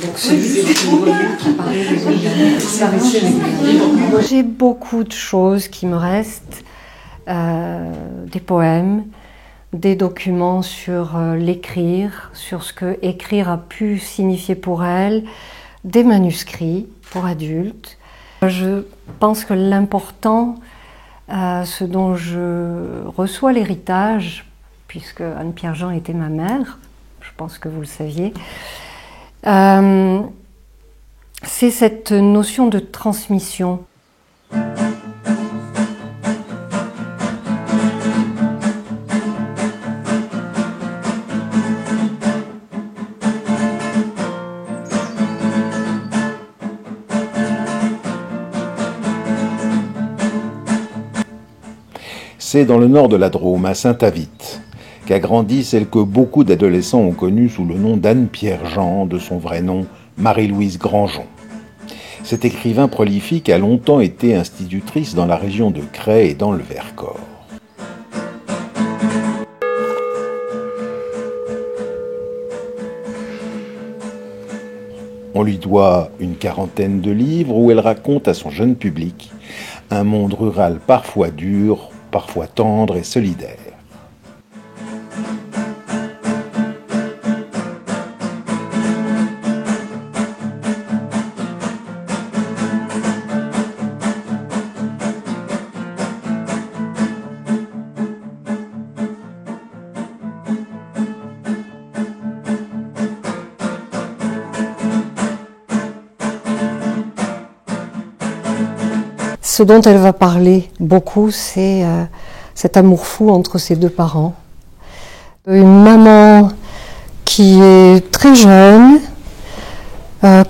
Donc celui qui parlait des organes disparaissait régulièrement. J'ai beaucoup de choses qui me restent, des poèmes, des documents sur l'écrire, sur ce que écrire a pu signifier pour elle, des manuscrits pour adultes. Je pense que l'important, ce dont je reçois l'héritage, puisque Anne-Pierre Jean était ma mère, je pense que vous le saviez, c'est cette notion de transmission. C'est dans le nord de la Drôme, à Saint-Avit, qu'a grandi celle que beaucoup d'adolescents ont connue sous le nom d'Anne-Pierre Jean, de son vrai nom Marie-Louise Grandjean. Cette écrivain prolifique a longtemps été institutrice dans la région de Cray et dans le Vercors. On lui doit une quarantaine de livres où elle raconte à son jeune public un monde rural parfois dur, parfois tendre et solidaire. Ce dont elle va parler beaucoup, c'est cet amour fou entre ses deux parents. Une maman qui est très jeune,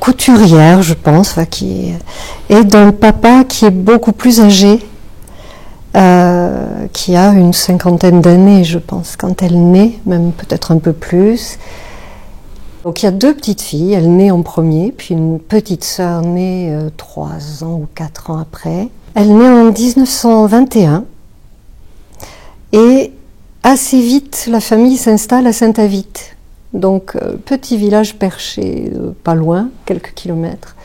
couturière, je pense, et d'un papa qui est beaucoup plus âgé, qui a une cinquantaine d'années, je pense, quand elle naît, même peut-être un peu plus. Donc il y a deux petites filles, elle naît en premier, puis une petite sœur née 3 ans ou 4 ans après. Elle naît en 1921 et assez vite la famille s'installe à Saint-Avit. Donc petit village perché pas loin, quelques kilomètres.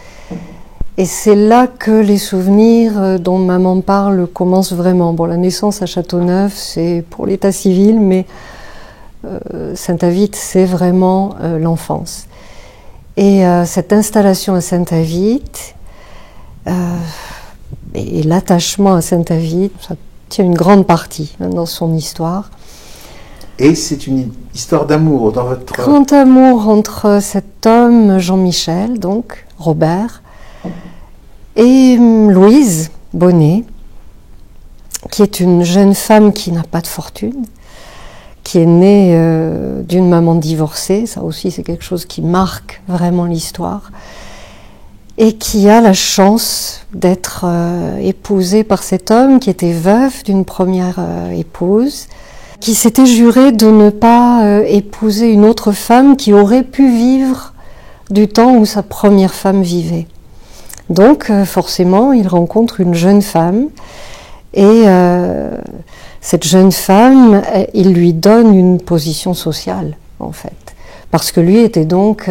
Et c'est là que les souvenirs dont maman parle commencent vraiment. Bon, la naissance à Châteauneuf, c'est pour l'état civil, mais Saint-Avit, c'est vraiment l'enfance. Et cette installation à Saint-Avit, et l'attachement à Saint-Avit, ça tient une grande partie dans son histoire. Et c'est une histoire d'amour dans votre... Grand amour entre cet homme, Jean-Michel, donc, Robert, et Louise Bonnet, qui est une jeune femme qui n'a pas de fortune, qui est née d'une maman divorcée, ça aussi c'est quelque chose qui marque vraiment l'histoire, et qui a la chance d'être épousée par cet homme qui était veuf d'une première épouse, qui s'était juré de ne pas épouser une autre femme qui aurait pu vivre du temps où sa première femme vivait. Donc forcément, il rencontre une jeune femme, et cette jeune femme, il lui donne une position sociale, en fait. Parce que lui était donc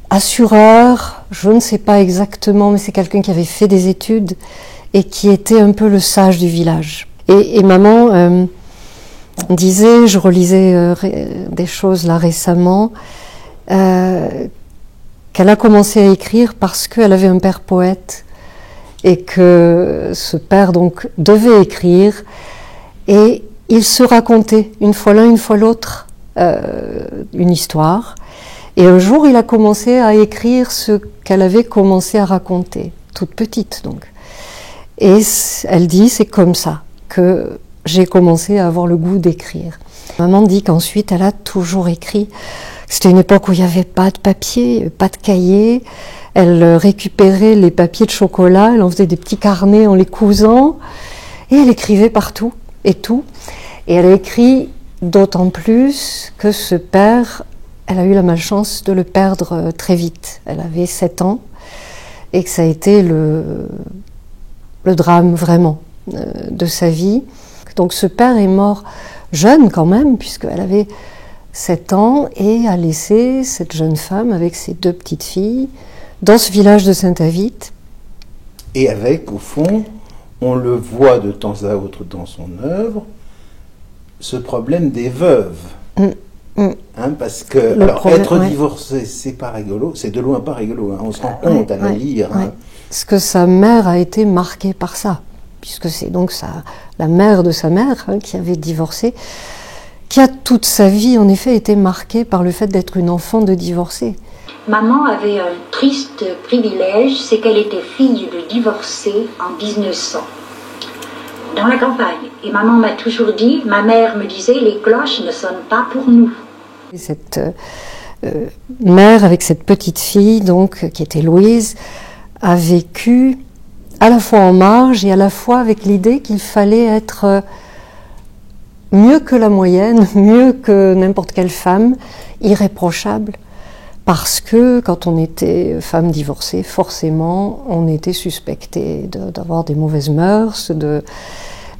assureur, je ne sais pas exactement, mais c'est quelqu'un qui avait fait des études et qui était un peu le sage du village. Et maman disait, je relisais des choses là récemment, qu'elle a commencé à écrire parce qu'elle avait un père poète et que ce père donc devait écrire, et il se racontait une fois l'un, une fois l'autre une histoire. Et un jour, il a commencé à écrire ce qu'elle avait commencé à raconter, toute petite donc. Et elle dit, c'est comme ça que j'ai commencé à avoir le goût d'écrire. Maman dit qu'ensuite, elle a toujours écrit. C'était une époque où il n'y avait pas de papier, pas de cahier. Elle récupérait les papiers de chocolat, elle en faisait des petits carnets en les cousant, et elle écrivait partout, et tout. Et elle a écrit d'autant plus que ce père, elle a eu la malchance de le perdre très vite. Elle avait 7 ans, et que ça a été le drame vraiment de sa vie. Donc ce père est mort jeune quand même, puisqu'elle avait 7 ans et a laissé cette jeune femme avec ses 2 petites filles dans ce village de Saint-Avit. Et avec, au fond, on le voit de temps à autre dans son œuvre, ce problème des veuves. Hein, parce que être divorcé, c'est pas rigolo, c'est de loin pas rigolo. Hein, on se rend compte à le lire. Hein. Parce que sa mère a été marquée par ça, puisque c'est donc la mère de sa mère qui avait divorcé, qui a toute sa vie en effet été marquée par le fait d'être une enfant de divorcée. Maman avait un triste privilège, c'est qu'elle était fille de divorcée en 1900, dans la campagne. Et maman m'a toujours dit, ma mère me disait, les cloches ne sonnent pas pour nous. Et cette mère avec cette petite fille, donc, qui était Louise, a vécu à la fois en marge et à la fois avec l'idée qu'il fallait être mieux que la moyenne, mieux que n'importe quelle femme, irréprochable. Parce que quand on était femme divorcée, forcément, on était suspecté d'avoir des mauvaises mœurs,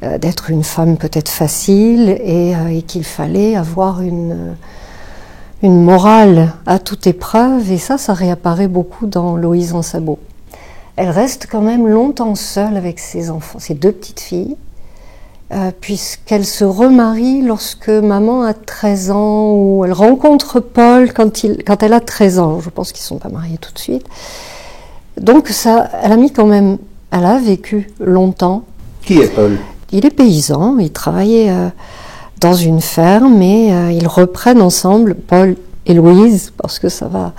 d'être une femme peut-être facile, et qu'il fallait avoir une morale à toute épreuve. Et ça réapparaît beaucoup dans Loïse en sabot. Elle reste quand même longtemps seule avec ses enfants, ses 2 petites filles, puisqu'elle se remarie lorsque maman a 13 ans, ou elle rencontre Paul quand elle a 13 ans. Je pense qu'ils ne sont pas mariés tout de suite. Donc elle a vécu longtemps. Qui est Paul ? Il est paysan, il travaillait dans une ferme et ils reprennent ensemble, Paul et Louise, parce que ça va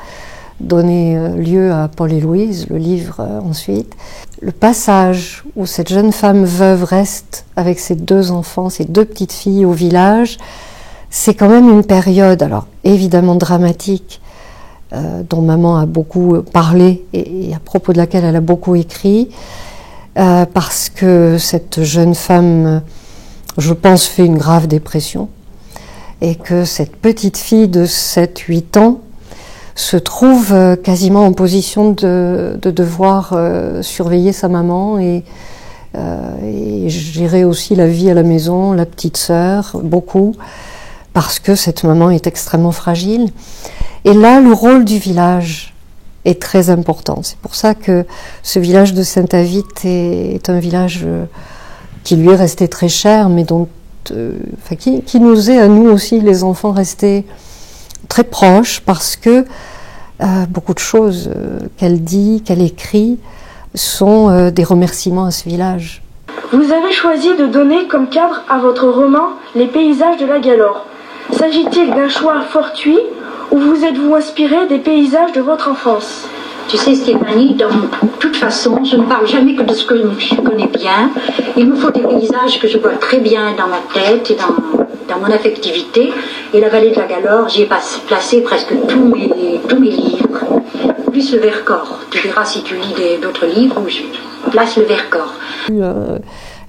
donner lieu à Paul et Louise, le livre ensuite. Le passage où cette jeune femme veuve reste avec ses 2 enfants, ses 2 petites filles au village, c'est quand même une période, alors évidemment dramatique, dont maman a beaucoup parlé et à propos de laquelle elle a beaucoup écrit, parce que cette jeune femme, je pense, fait une grave dépression, et que cette petite fille de 7-8 ans se trouve quasiment en position de devoir surveiller sa maman et gérer aussi la vie à la maison, la petite sœur, beaucoup, parce que cette maman est extrêmement fragile. Et là, le rôle du village est très important. C'est pour ça que ce village de Saint-Avit est un village qui lui est resté très cher, mais qui nous est à nous aussi, les enfants, restés très proches, parce que beaucoup de choses qu'elle dit, qu'elle écrit, sont des remerciements à ce village. Vous avez choisi de donner comme cadre à votre roman les paysages de la Galore. S'agit-il d'un choix fortuit ou vous êtes-vous inspiré des paysages de votre enfance ? Tu sais, Stéphanie, de toute façon, je ne parle jamais que de ce que je connais bien. Il me faut des paysages que je vois très bien dans ma tête et dans mon affectivité. Et la vallée de la Galore, j'y ai placé presque tous mes livres, plus le Vercors. Tu verras si tu lis d'autres livres où je place le Vercors.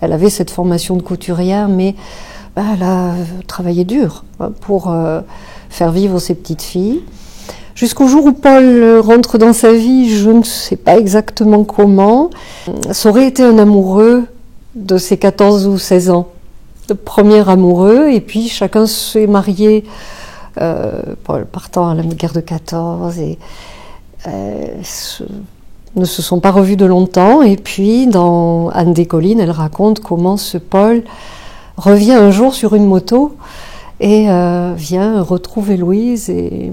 Elle avait cette formation de couturière, mais elle a travaillé dur pour faire vivre ses petites filles. Jusqu'au jour où Paul rentre dans sa vie, je ne sais pas exactement comment. Ça aurait été un amoureux de ses 14 ou 16 ans. Le premier amoureux, et puis chacun s'est marié, Paul partant à la guerre de 14, et ne se sont pas revus de longtemps. Et puis dans Anne des Collines, elle raconte comment ce Paul revient un jour sur une moto et vient retrouver Louise et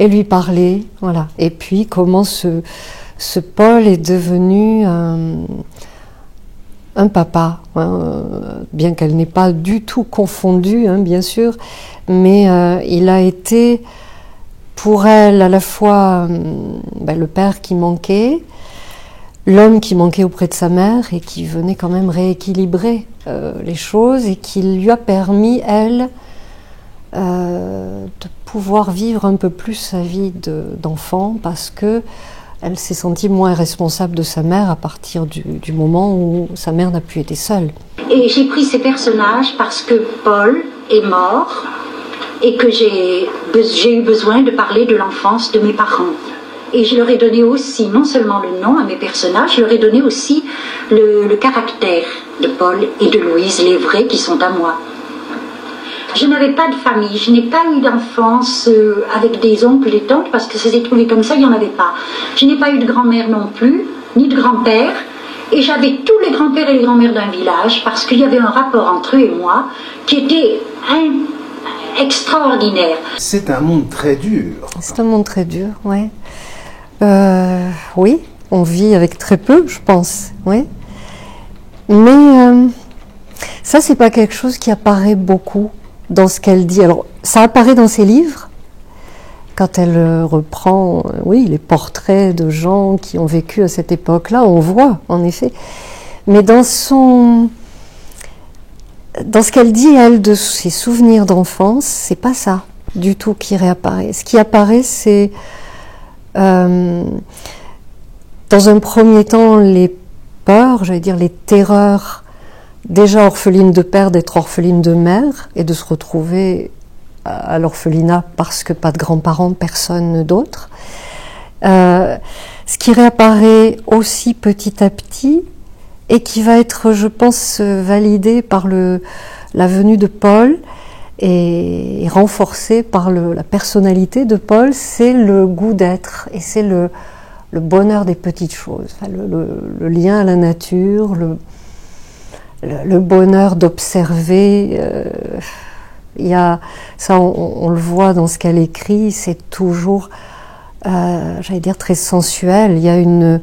lui parler, voilà. Et puis comment ce Paul est devenu un papa, bien qu'elle n'ait pas du tout confondu, bien sûr, mais il a été pour elle à la fois le père qui manquait, l'homme qui manquait auprès de sa mère et qui venait quand même rééquilibrer les choses et qui lui a permis, elle, de pouvoir vivre un peu plus sa vie d'enfant, parce que elle s'est sentie moins responsable de sa mère à partir du moment où sa mère n'a plus été seule. Et j'ai pris ces personnages parce que Paul est mort et que j'ai eu besoin de parler de l'enfance de mes parents. Et je leur ai donné aussi, non seulement le nom à mes personnages, je leur ai donné aussi le caractère de Paul et de Louise, les vrais qui sont à moi. Je n'avais pas de famille, je n'ai pas eu d'enfance avec des oncles, des tantes, parce que ça s'est trouvé comme ça, il n'y en avait pas. Je n'ai pas eu de grand-mère non plus, ni de grand-père, et j'avais tous les grands-pères et les grand-mères d'un village, parce qu'il y avait un rapport entre eux et moi qui était extraordinaire. C'est un monde très dur. C'est un monde très dur, oui. Oui, on vit avec très peu, je pense, oui. Mais ça, c'est pas quelque chose qui apparaît beaucoup dans ce qu'elle dit. Alors, ça apparaît dans ses livres, quand elle reprend, oui, les portraits de gens qui ont vécu à cette époque-là, on voit, en effet. Mais dans ce qu'elle dit, elle, de ses souvenirs d'enfance, c'est pas ça du tout qui réapparaît. Ce qui apparaît, c'est, dans un premier temps, les peurs, j'allais dire les terreurs, déjà orpheline de père, d'être orpheline de mère, et de se retrouver à l'orphelinat parce que pas de grands-parents, personne d'autre. Ce qui réapparaît aussi petit à petit, et qui va être, je pense, validé par la venue de Paul et renforcé par la personnalité de Paul, c'est le goût d'être et c'est le bonheur des petites choses, enfin, le lien à la nature, le bonheur d'observer. Il y a, ça, on le voit dans ce qu'elle écrit, c'est toujours, j'allais dire, très sensuel. Il y a une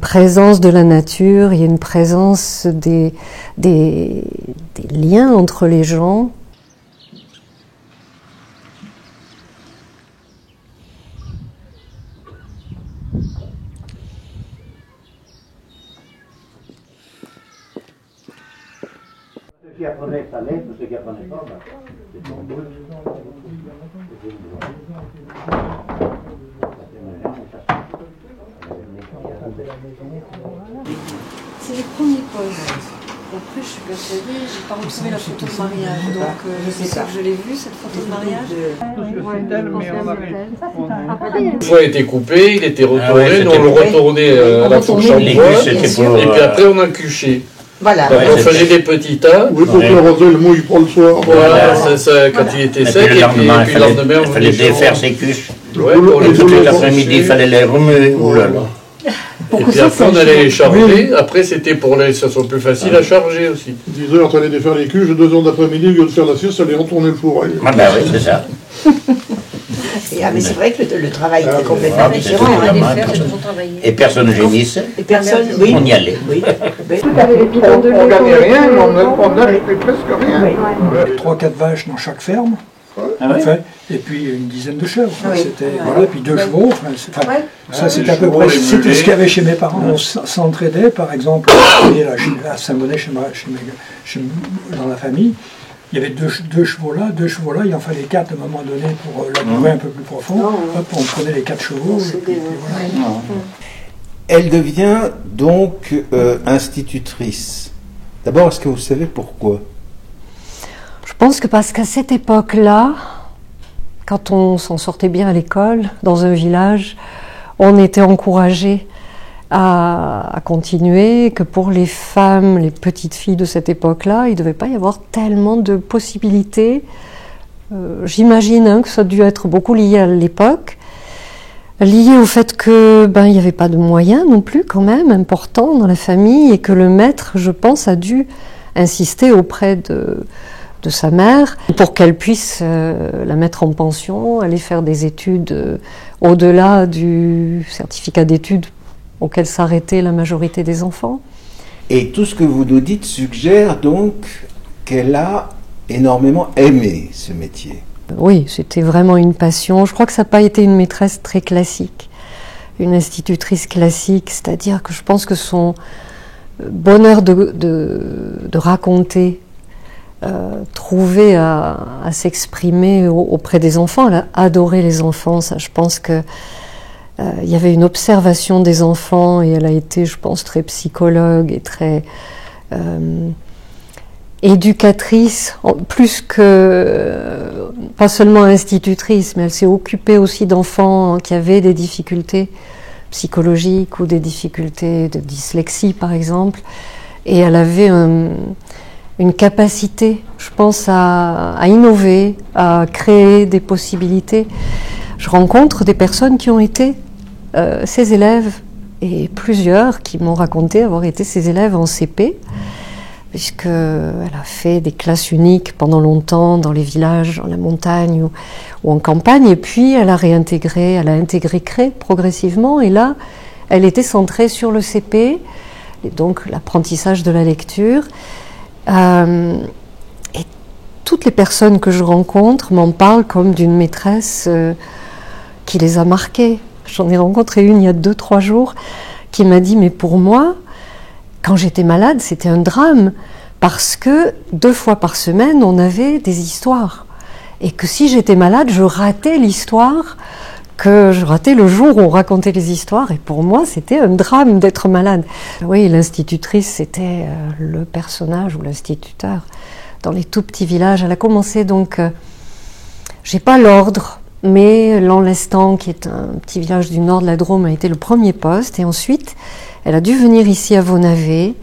présence de la nature, il y a une présence des liens entre les gens. Ceux qui apprenaient ça lettre, ceux qui apprenaient pas, c'est ton doute. C'est les premiers postes. Après, je suis persuadée, j'ai pas retrouvé la photo de mariage, donc je sais pas que je l'ai vue, cette photo de mariage. Une fois, il était coupé, il était retourné, nous on le retournait à la fourche en bois, et puis après on a cuché. Voilà. Donc on faisait des petits tas. Oui, pour que le rosel mouille pour le soir. Voilà, quand il était sec, et puis le lendemain, il fallait défaire ses cuches. Ouais, pour les Toute l'après-midi, il fallait les remuer. Oh là là. Et puis après, on allait les charger. Après, c'était pour que ça soit plus facile à charger aussi. 10 heures, tu allais défaire les cuches, 2 heures d'après-midi, au lieu de faire la sieste, tu allais retourner le four. Ah ben oui, c'est ça. Mais c'est vrai que le travail était complètement différent. Et personne ne gémisse. Et personne, oui. On y allait. Oui. On gagnait rien, mais on n'achetait presque rien. Il y avait 3-4 vaches dans chaque ferme. Enfin, et puis une dizaine de chèvres. Oui. C'était, voilà, puis 2 chevaux. Enfin, ça, c'était à peu près c'était ce qu'il y avait chez mes parents. On s'entraidait, par exemple, à Saint-Bonnet, dans la famille. Il y avait deux chevaux là, il en fallait 4 à un moment donné pour labourer un peu plus profond. Hop, on prenait les 4 chevaux. Et puis, voilà. Elle devient donc institutrice. D'abord, est-ce que vous savez pourquoi? Je pense que parce qu'à cette époque-là, quand on s'en sortait bien à l'école, dans un village, on était encouragé à continuer, que pour les femmes, les petites filles de cette époque-là, il ne devait pas y avoir tellement de possibilités. J'imagine que ça a dû être beaucoup lié à l'époque, lié au fait que il n'y avait pas de moyens non plus quand même importants dans la famille, et que le maître, je pense, a dû insister auprès de sa mère pour qu'elle puisse la mettre en pension, aller faire des études au-delà du certificat d'études auquel s'arrêtait la majorité des enfants. Et tout ce que vous nous dites suggère donc qu'elle a énormément aimé ce métier. Oui, c'était vraiment une passion. Je crois que ça n'a pas été une maîtresse très classique, une institutrice classique, c'est-à-dire que je pense que son bonheur de raconter, trouver à s'exprimer auprès des enfants, elle a adoré les enfants, ça, je pense que il y avait une observation des enfants, et elle a été, je pense, très psychologue et très éducatrice, plus que pas seulement institutrice, mais elle s'est occupée aussi d'enfants qui avaient des difficultés psychologiques ou des difficultés de dyslexie, par exemple, et elle avait une capacité, je pense, à innover, à créer des possibilités. Je rencontre des personnes qui ont été ses élèves, et plusieurs qui m'ont raconté avoir été ses élèves en CP, puisqu'elle a fait des classes uniques pendant longtemps dans les villages, en la montagne ou en campagne, et puis elle a intégré CRE progressivement, et là, elle était centrée sur le CP, et donc l'apprentissage de la lecture. Et toutes les personnes que je rencontre m'en parlent comme d'une maîtresse qui les a marquées. J'en ai rencontré une il y a 2-3 jours qui m'a dit « Mais pour moi, quand j'étais malade, c'était un drame parce que 2 fois par semaine, on avait des histoires. Et que si j'étais malade, je ratais l'histoire, que je ratais le jour où on racontait les histoires. Et pour moi, c'était un drame d'être malade. » Oui, l'institutrice, c'était le personnage ou l'instituteur dans les tout petits villages. Elle a commencé donc, j'ai pas l'ordre, mais Lanlestan, qui est un petit village du nord de la Drôme, a été le premier poste. Et ensuite, elle a dû venir ici à Vaunavé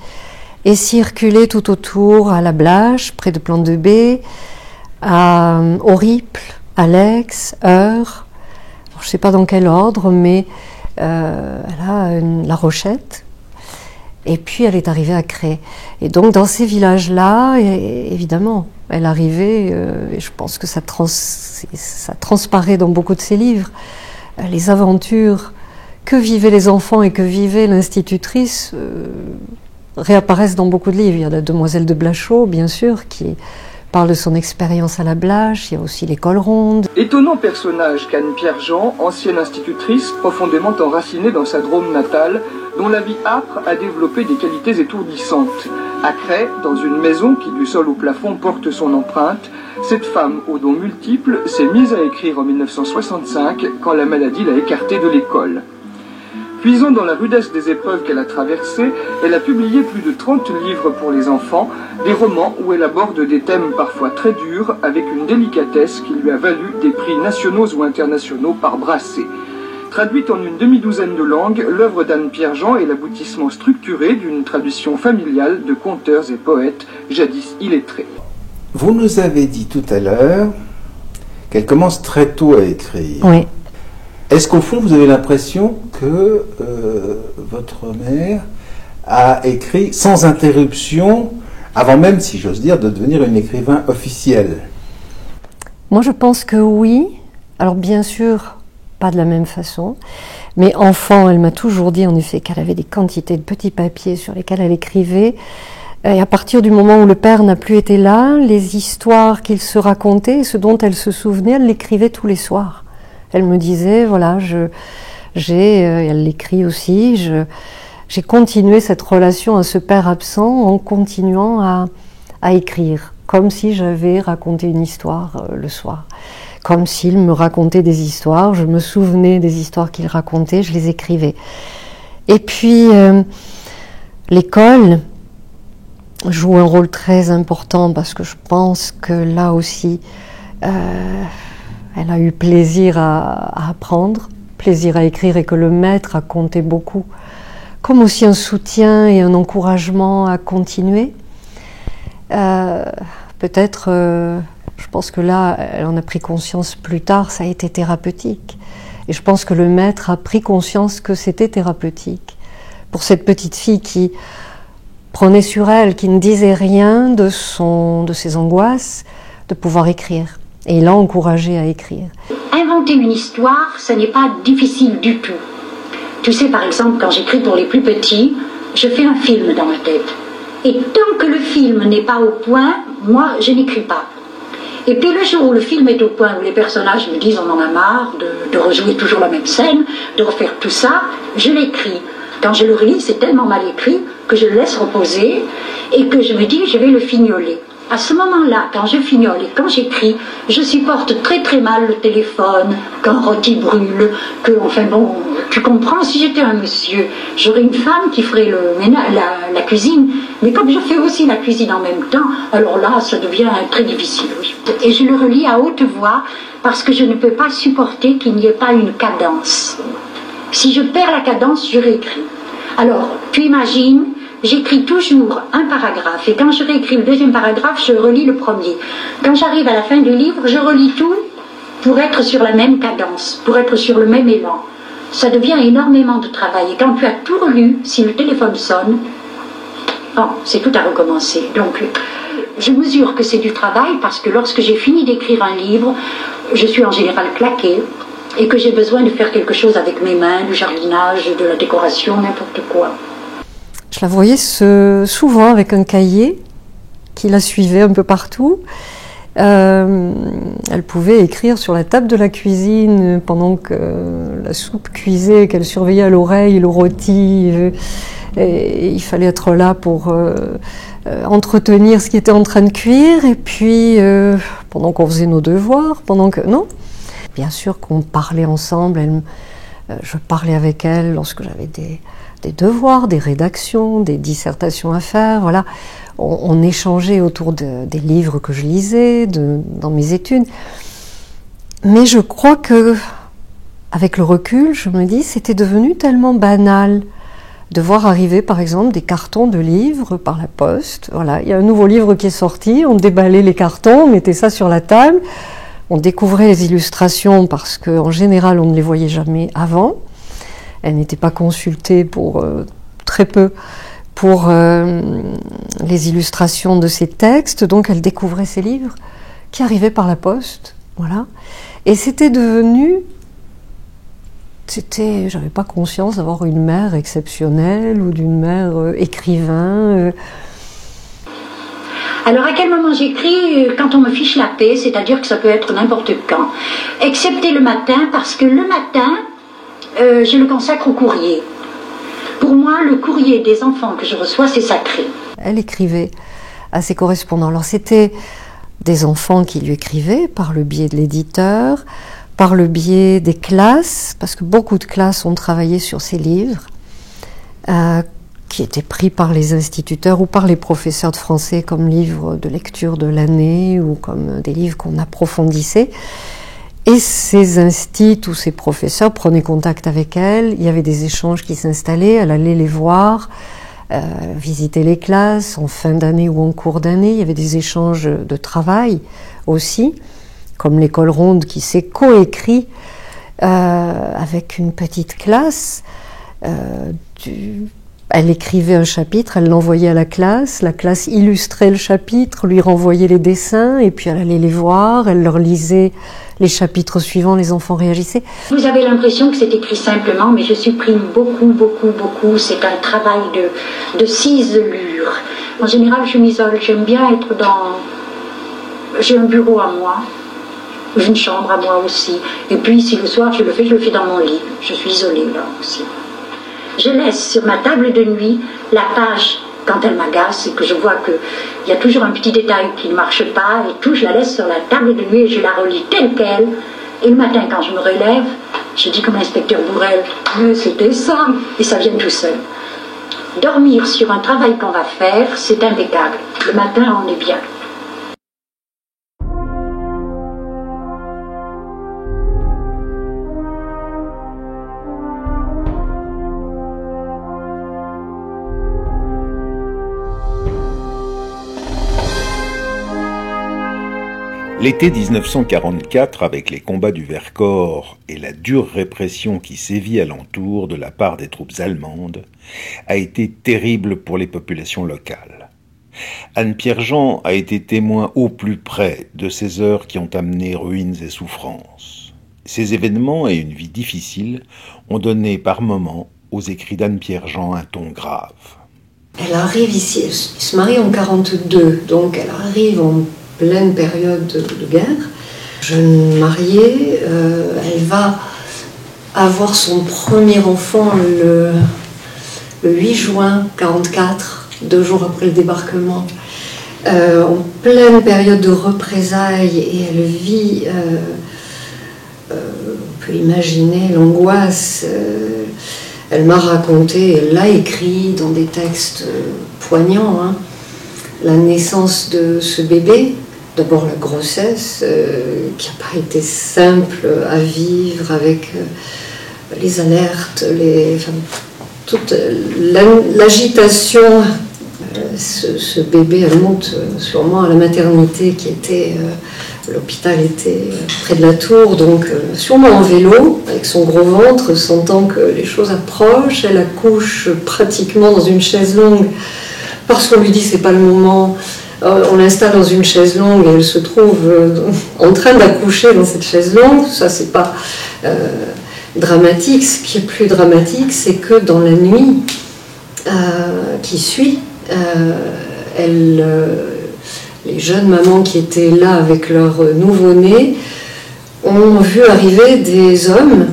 et circuler tout autour, à La Blache, près de Plante de Baie, à Auriples, Alex, Eure. Je ne sais pas dans quel ordre, mais elle a La Rochette. Et puis elle est arrivée à Cré. Et donc dans ces villages-là, évidemment, elle arrivait, et je pense que ça transparaît dans beaucoup de ses livres, les aventures que vivaient les enfants et que vivait l'institutrice réapparaissent dans beaucoup de livres. Il y a la Demoiselle de Blachot, bien sûr, qui parle de son expérience à La Blache. Il y a aussi l'École ronde. Étonnant personnage qu'Anne Pierre-Jean, ancienne institutrice, profondément enracinée dans sa Drôme natale, dont la vie âpre a développé des qualités étourdissantes. À Cré, dans une maison qui du sol au plafond porte son empreinte, cette femme aux dons multiples s'est mise à écrire en 1965 quand la maladie l'a écartée de l'école. Puisant dans la rudesse des épreuves qu'elle a traversées, elle a publié plus de 30 livres pour les enfants, des romans où elle aborde des thèmes parfois très durs avec une délicatesse qui lui a valu des prix nationaux ou internationaux par Brassé. Traduite en une demi-douzaine de langues, l'œuvre d'Anne Pierre-Jean est l'aboutissement structuré d'une tradition familiale de conteurs et poètes, jadis illettrés. Vous nous avez dit tout à l'heure qu'elle commence très tôt à écrire. Oui. Est-ce qu'au fond, vous avez l'impression que votre mère a écrit sans interruption, avant même, si j'ose dire, de devenir une écrivain officielle? Moi, je pense que oui. Alors, bien sûr, pas de la même façon. Mais enfant, elle m'a toujours dit, en effet, qu'elle avait des quantités de petits papiers sur lesquels elle écrivait. Et à partir du moment où le père n'a plus été là, les histoires qu'il se racontait, ce dont elle se souvenait, elle l'écrivait tous les soirs. Elle me disait, voilà, elle l'écrit aussi, j'ai continué cette relation à ce père absent en continuant à écrire, comme si j'avais raconté une histoire le soir. Comme s'il me racontait des histoires, je me souvenais des histoires qu'il racontait, je les écrivais. Et puis, l'école joue un rôle très important parce que je pense que là aussi, elle a eu plaisir à apprendre, plaisir à écrire et que le maître a compté beaucoup, comme aussi un soutien et un encouragement à continuer. Peut-être, je pense que là, elle en a pris conscience plus tard, ça a été thérapeutique. Et je pense que le maître a pris conscience que c'était thérapeutique. Pour cette petite fille qui prenait sur elle, qui ne disait rien de ses angoisses, de pouvoir écrire. Et il l'a encouragée à écrire. Inventer une histoire, ça n'est pas difficile du tout. Tu sais, par exemple, quand j'écris pour les plus petits, je fais un film dans ma tête. Et tant que le film n'est pas au point, moi, je n'écris pas. Et puis le jour où le film est au point, où les personnages me disent on en a marre de rejouer toujours la même scène, de refaire tout ça, je l'écris. Quand je le relis, c'est tellement mal écrit que je le laisse reposer et que je me dis je vais le fignoler. À ce moment-là, quand je fignole et quand j'écris, je supporte très très mal le téléphone, qu'un rôti brûle, que, enfin bon, tu comprends, si j'étais un monsieur, j'aurais une femme qui ferait la cuisine, mais comme je fais aussi la cuisine en même temps, alors là, ça devient très difficile. Et je le relis à haute voix parce que je ne peux pas supporter qu'il n'y ait pas une cadence. Si je perds la cadence, je réécris. Alors, tu imagines, j'écris toujours un paragraphe. Et quand je réécris le deuxième paragraphe, je relis le premier. Quand j'arrive à la fin du livre, je relis tout pour être sur la même cadence, pour être sur le même élan. Ça devient énormément de travail. Et quand tu as tout relu, si le téléphone sonne, bon, c'est tout à recommencer. Donc, je mesure que c'est du travail parce que lorsque j'ai fini d'écrire un livre, je suis en général claquée et que j'ai besoin de faire quelque chose avec mes mains, du jardinage, de la décoration, n'importe quoi. Je la voyais souvent avec un cahier qui la suivait un peu partout. Elle pouvait écrire sur la table de la cuisine pendant que la soupe cuisait, qu'elle surveillait à l'oreille le rôti. Et il fallait être là pour entretenir ce qui était en train de cuire. Et puis, pendant qu'on faisait nos devoirs, non, bien sûr qu'on parlait ensemble. Je parlais avec elle lorsque j'avais des devoirs, des rédactions, des dissertations à faire. Voilà, on échangeait autour des livres que je lisais, dans mes études. Mais je crois que, avec le recul, je me dis, c'était devenu tellement banal de voir arriver, par exemple, des cartons de livres par la poste. Voilà, il y a un nouveau livre qui est sorti, on déballait les cartons, on mettait ça sur la table, on découvrait les illustrations parce qu'en général, on ne les voyait jamais avant. Elles n'étaient pas consultées pour très peu pour les illustrations de ces textes, donc elle découvrait ces livres qui arrivaient par la poste. Voilà. Et c'était devenu... j'avais pas conscience d'avoir une mère exceptionnelle ou d'une mère écrivain. Alors à quel moment j'écris? Quand on me fiche la paix, c'est-à-dire que ça peut être n'importe quand. Excepté le matin, parce que le matin, je le consacre au courrier. Pour moi, le courrier des enfants que je reçois, c'est sacré. Elle écrivait à ses correspondants. Alors c'était des enfants qui lui écrivaient par le biais de l'éditeur, par le biais des classes, parce que beaucoup de classes ont travaillé sur ces livres, qui étaient pris par les instituteurs ou par les professeurs de français comme livres de lecture de l'année ou comme des livres qu'on approfondissait. Et ces instituts ou ces professeurs prenaient contact avec elle, il y avait des échanges qui s'installaient, elle allait les voir, visiter les classes en fin d'année ou en cours d'année, il y avait des échanges de travail aussi, comme l'école ronde qui s'est coécrit avec une petite classe. Elle écrivait un chapitre, elle l'envoyait à la classe illustrait le chapitre, lui renvoyait les dessins, et puis elle allait les voir, elle leur lisait les chapitres suivants, les enfants réagissaient. Vous avez l'impression que c'est écrit simplement, mais je supprime beaucoup. C'est un travail de ciselure. En général, je m'isole, j'aime bien être j'ai un bureau à moi, une chambre à moi aussi, et puis si le soir je le fais dans mon lit, je suis isolée là aussi. Je laisse sur ma table de nuit la page quand elle m'agace et que je vois qu'il y a toujours un petit détail qui ne marche pas et tout, je la laisse sur la table de nuit et je la relis telle qu'elle. Et le matin, quand je me relève, je dis comme l'inspecteur Bourrel, mais c'était ça, et ça vient tout seul. Dormir sur un travail qu'on va faire, c'est impeccable. Le matin, on est bien. L'été 1944, avec les combats du Vercors et la dure répression qui sévit alentour de la part des troupes allemandes, a été terrible pour les populations locales. Anne Pierre-Jean a été témoin au plus près de ces heures qui ont amené ruines et souffrances. Ces événements et une vie difficile ont donné par moments aux écrits d'Anne Pierre-Jean un ton grave. Elle arrive ici, elle se marie en 1942, donc elle arrive en pleine période de guerre, jeune mariée, elle va avoir son premier enfant le 8 juin 1944, 2 jours après le débarquement, en pleine période de représailles, et elle vit, on peut imaginer l'angoisse, elle m'a raconté, elle l'a écrit dans des textes poignants, la naissance de ce bébé. D'abord la grossesse, qui n'a pas été simple à vivre avec les alertes, toute l'agitation. Ce bébé, elle monte sûrement à la maternité qui était, l'hôpital était près de la tour, donc sûrement en vélo, avec son gros ventre, sentant que les choses approchent. Elle accouche pratiquement dans une chaise longue, parce qu'on lui dit c'est pas le moment. On l'installe dans une chaise longue et elle se trouve en train d'accoucher dans cette chaise longue. Ça, c'est pas dramatique. Ce qui est plus dramatique, c'est que dans la nuit qui suit, les jeunes mamans qui étaient là avec leur nouveau-né ont vu arriver des hommes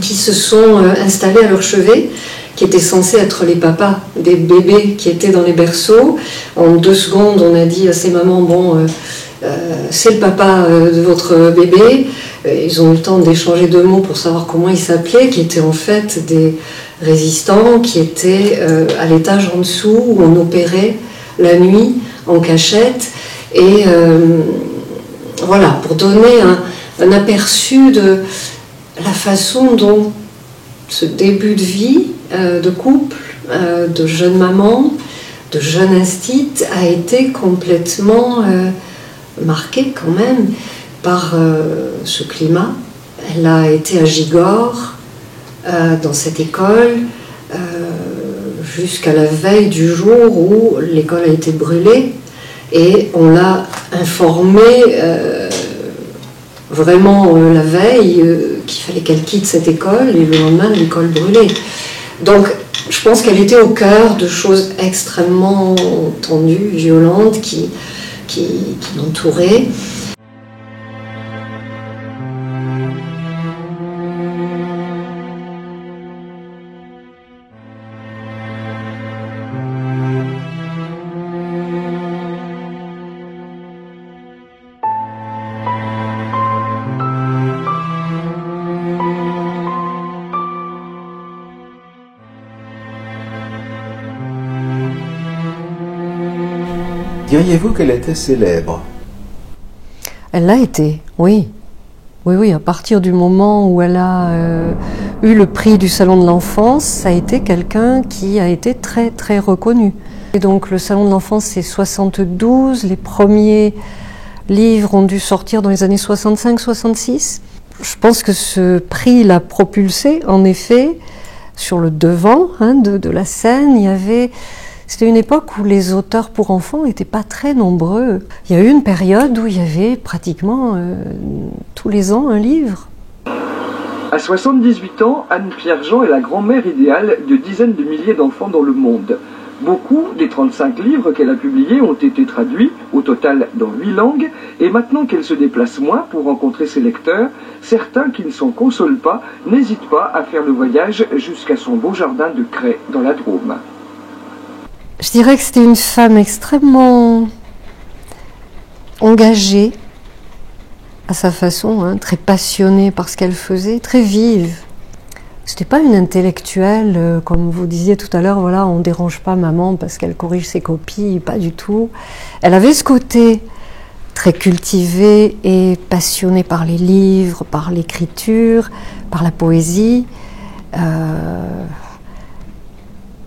qui se sont installés à leur chevet, qui étaient censés être les papas des bébés qui étaient dans les berceaux. En 2 secondes, on a dit à ces mamans, bon, c'est le papa de votre bébé. Ils ont eu le temps d'échanger 2 mots pour savoir comment ils s'appelaient, qui étaient en fait des résistants, qui étaient à l'étage en dessous, où on opérait la nuit en cachette. Et voilà, pour donner un aperçu de la façon dont ce début de vie, de couple, de jeune maman, de jeune instite, a été complètement marqué quand même par ce climat. Elle a été à Gigor, dans cette école, jusqu'à la veille du jour où l'école a été brûlée, et on l'a informée vraiment la veille qu'il fallait qu'elle quitte cette école, et le lendemain l'école brûlée. Donc je pense qu'elle était au cœur de choses extrêmement tendues, violentes, qui l'entouraient. Diriez-vous qu'elle était célèbre? Elle l'a été, oui. Oui, à partir du moment où elle a eu le prix du Salon de l'Enfance, ça a été quelqu'un qui a été très très reconnu. Et donc le Salon de l'Enfance, c'est 72, les premiers livres ont dû sortir dans les années 65-66. Je pense que ce prix l'a propulsé, en effet, sur le devant de la scène. C'était une époque où les auteurs pour enfants n'étaient pas très nombreux. Il y a eu une période où il y avait pratiquement tous les ans un livre. À 78 ans, Anne Pierre-Jean est la grand-mère idéale de dizaines de milliers d'enfants dans le monde. Beaucoup des 35 livres qu'elle a publiés ont été traduits, au total dans 8 langues, et maintenant qu'elle se déplace moins pour rencontrer ses lecteurs, certains qui ne s'en consolent pas n'hésitent pas à faire le voyage jusqu'à son beau jardin de Cray, dans la Drôme. Je dirais que c'était une femme extrêmement engagée à sa façon, très passionnée par ce qu'elle faisait, très vive. C'était pas une intellectuelle, comme vous disiez tout à l'heure, voilà, on dérange pas maman parce qu'elle corrige ses copies, pas du tout. Elle avait ce côté très cultivé et passionné par les livres, par l'écriture, par la poésie.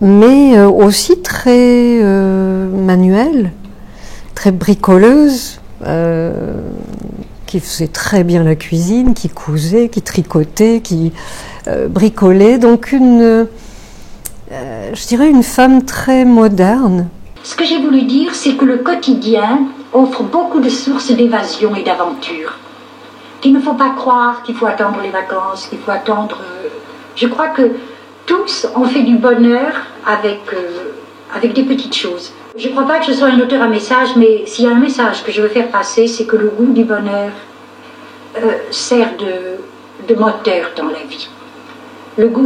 Mais aussi très manuelle, très bricoleuse, qui faisait très bien la cuisine, qui cousait, qui tricotait, qui bricolait. Donc je dirais une femme très moderne. Ce que j'ai voulu dire, c'est que le quotidien offre beaucoup de sources d'évasion et d'aventure. Qu'il ne faut pas croire qu'il faut attendre les vacances, qu'il faut attendre... Je crois que tous ont fait du bonheur avec des petites choses. Je ne crois pas que je sois un auteur à message, mais s'il y a un message que je veux faire passer, c'est que le goût du bonheur sert de moteur dans la vie.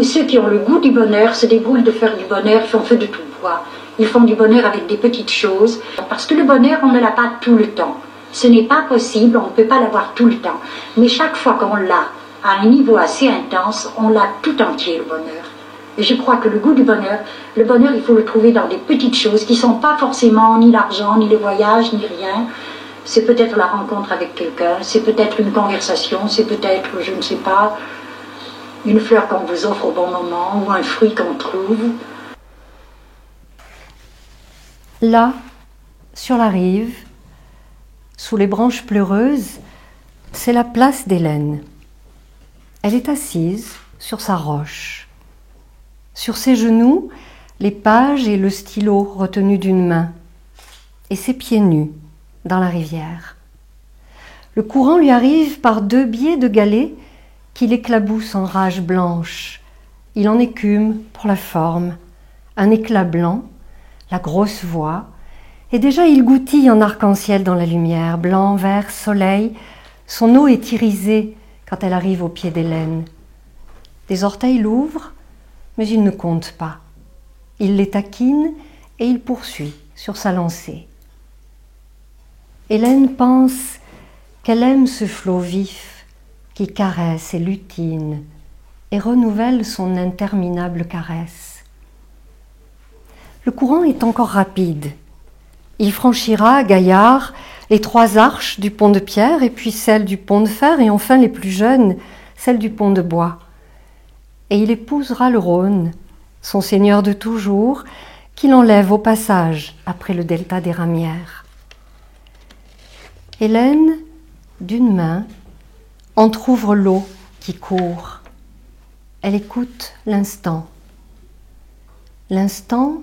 Ceux qui ont le goût du bonheur se débrouillent de faire du bonheur, ils font feu de tout bois. Ils font du bonheur avec des petites choses, parce que le bonheur, on ne l'a pas tout le temps. Ce n'est pas possible, on ne peut pas l'avoir tout le temps. Mais chaque fois qu'on l'a à un niveau assez intense, on l'a tout entier, le bonheur. Et je crois que le goût du bonheur, il faut le trouver dans des petites choses qui ne sont pas forcément ni l'argent, ni les voyages, ni rien. C'est peut-être la rencontre avec quelqu'un, c'est peut-être une conversation, c'est peut-être, je ne sais pas, une fleur qu'on vous offre au bon moment ou un fruit qu'on trouve. Là, sur la rive, sous les branches pleureuses, c'est la place d'Hélène. Elle est assise sur sa roche. Sur ses genoux, les pages et le stylo retenus d'une main, et ses pieds nus dans la rivière. Le courant lui arrive par 2 biais de galets qu'il éclabousse en rage blanche. Il en écume pour la forme, un éclat blanc, la grosse voix, et déjà il goutille en arc-en-ciel dans la lumière, blanc, vert, soleil. Son eau est irisée quand elle arrive au pied d'Hélène. Des orteils l'ouvrent, mais il ne compte pas. Il les taquine et il poursuit sur sa lancée. Hélène pense qu'elle aime ce flot vif qui caresse et lutine et renouvelle son interminable caresse. Le courant est encore rapide. Il franchira, gaillard, les 3 arches du pont de pierre et puis celles du pont de fer et enfin les plus jeunes, celles du pont de bois. Et il épousera le Rhône, son seigneur de toujours, qu'il enlève au passage après le delta des Ramières. Hélène, d'une main, entr'ouvre l'eau qui court. Elle écoute l'instant. L'instant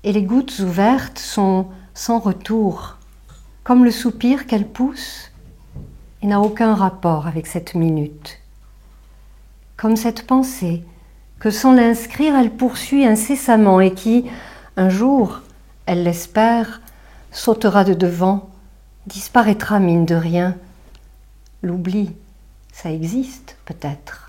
et les gouttes ouvertes sont sans retour, comme le soupir qu'elle pousse et n'a aucun rapport avec cette minute. Comme cette pensée que sans l'inscrire, elle poursuit incessamment et qui, un jour, elle l'espère, sautera de devant, disparaîtra mine de rien. L'oubli, ça existe peut-être.